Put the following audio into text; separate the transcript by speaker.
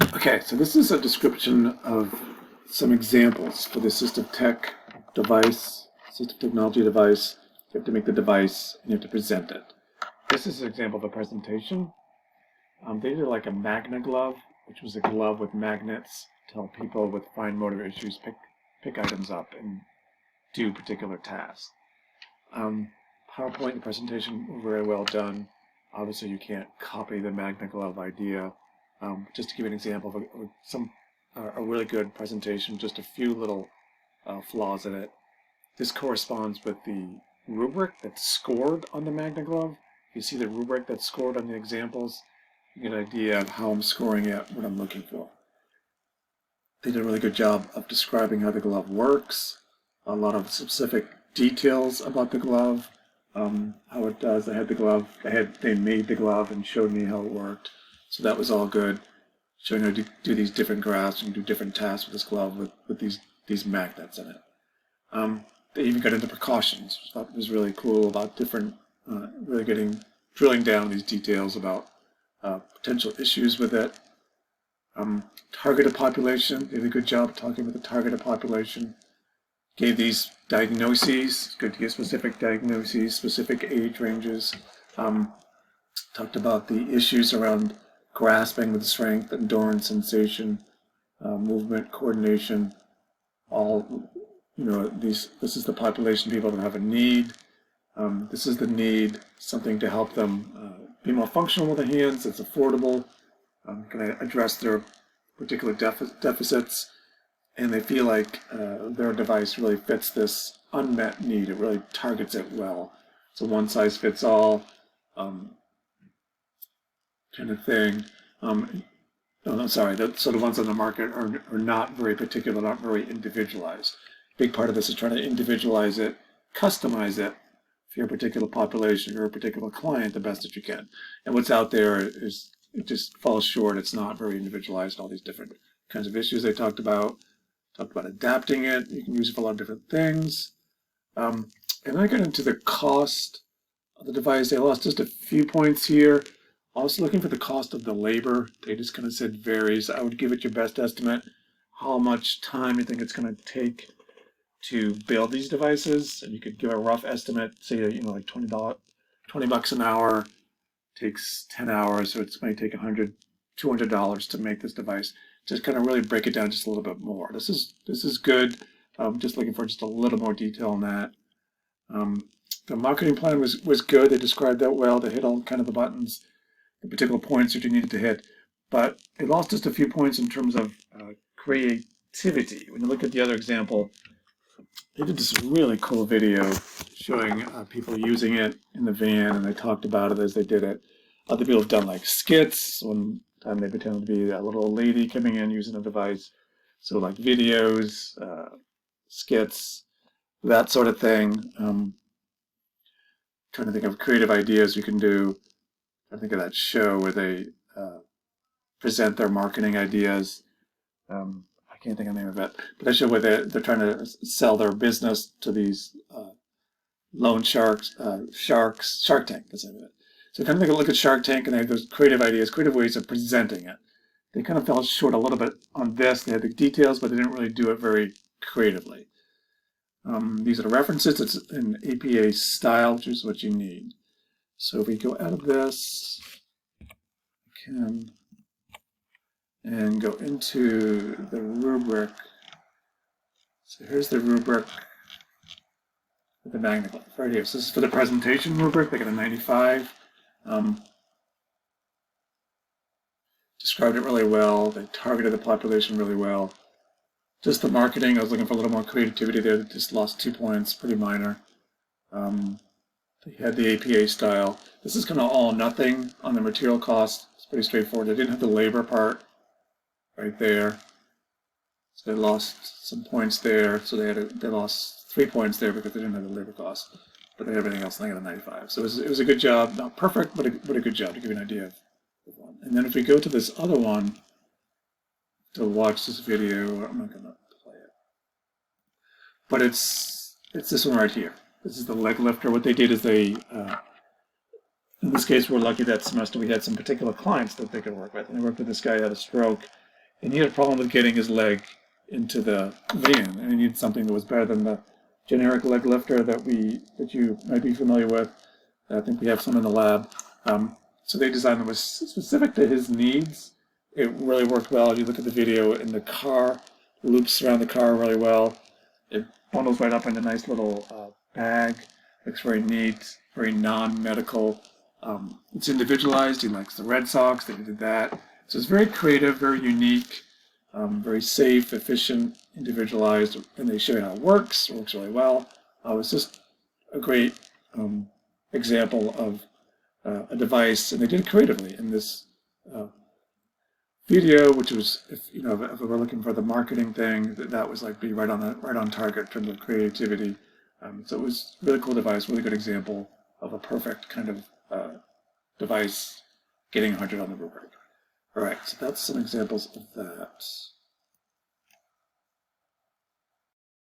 Speaker 1: Okay, so this is a description of some examples for the assistive tech device, assistive technology device. You have to make the device and you have to present it. This is an example of a presentation. They did like a magna glove, which was a glove with magnets to help people with fine motor issues pick items up and do particular tasks. Um, PowerPoint and presentation were very well done. Obviously, you can't copy the magna glove idea. Just to give you an example of a really good presentation, just a few little flaws in it. This corresponds with the rubric that's scored on the magna glove. You see the rubric that's scored on the examples, you get an idea of how I'm scoring it, what I'm looking for. They did a really good job of describing how the glove works, a lot of specific details about the glove, how it does. They had the glove, they made the glove and showed me how it worked. So that was all good, showing how to do these different graphs and do different tasks with this glove with these magnets in it. They even got into precautions, which I thought was really cool about different, really drilling down these details about potential issues with it. Targeted population, they did a good job talking with the targeted population. Gave these diagnoses, good to get specific diagnoses, specific age ranges. Talked about the issues around grasping with strength, endurance, sensation, movement, coordination. All, this is the population of people that have a need. This is the need, something to help them be more functional with the hands. It's affordable, can address their particular deficits, and they feel like their device really fits this unmet need. It really targets it well. It's a one-size-fits-all kind of thing. No, I'm sorry. So the ones on the market are not very particular, not very individualized. Big part of this is trying to individualize it, customize it for your particular population or a particular client the best that you can. And what's out there is it just falls short. It's not very individualized. All these different kinds of issues they talked about adapting it. You can use it for a lot of different things. And I got into the cost of the device. They lost just a few points here. Also looking for the cost of the labor. They just kind of said varies. I would give it your best estimate. How much time you think it's going to take to build these devices. And you could give a rough estimate, say, like $20 an hour takes 10 hours. So it's going to take $200 to make this device. Just kind of really break it down just a little bit more. This is good. Just looking for just a little more detail on that. The marketing plan was good. They described that well. They hit all kind of the buttons, the particular points that you needed to hit. But it lost just a few points in terms of creativity. When you look at the other example, they did this really cool video showing people using it in the van, and they talked about it as they did it. Other people have done like skits. One time they pretended to be a little old lady coming in using a device. So like videos, skits, that sort of thing. Trying to think of creative ideas you can do. I think of that show where they present their marketing ideas. I can't think of the name of it, but that show where they're trying to sell their business to these loan sharks, Shark Tank. That's the name of it. So kind of take a look at Shark Tank, and they have those creative ideas, creative ways of presenting it. They kind of fell short a little bit on this. They had the details, but they didn't really do it very creatively. These are the references. It's an APA style, which is what you need. So if we go out of this, we can go into the rubric. So here's the rubric with the magna glove right here. So this is for the presentation rubric. They got a 95. Described it really well. They targeted the population really well. Just the marketing, I was looking for a little more creativity there. They just lost 2 points, pretty minor. They had the APA style. This is kind of all or nothing on the material cost. It's pretty straightforward. They didn't have the labor part right there. So they lost some points there. So they lost 3 points there because they didn't have the labor cost. But they had everything else, I think, at a 95. So it was a good job. Not perfect, but a good job to give you an idea of one. And then if we go to this other one, to watch this video, I'm not going to play it. But it's this one right here. This is the leg lifter. What they did is they, in this case, we're lucky that semester we had some particular clients that they could work with. And they worked with this guy who had a stroke. and he had a problem with getting his leg into the van, and he needed something that was better than the generic leg lifter that you might be familiar with. I think we have some in the lab. So they designed that was specific to his needs. It really worked well. If you look at the video in the car, loops around the car really well. It bundles right up in a nice little bag. Looks very neat, very non-medical. It's individualized. He likes the Red Sox. They did that. So it's very creative, very unique, very safe, efficient, individualized, and they show you how it works. It works really well. It's just a great example of a device, and they did it creatively in this video, which was, if we're looking for the marketing thing, that was like be right on target in terms of creativity. So it was a really cool device, really good example of a perfect kind of device getting 100 on the rubric. All right, so that's some examples of that.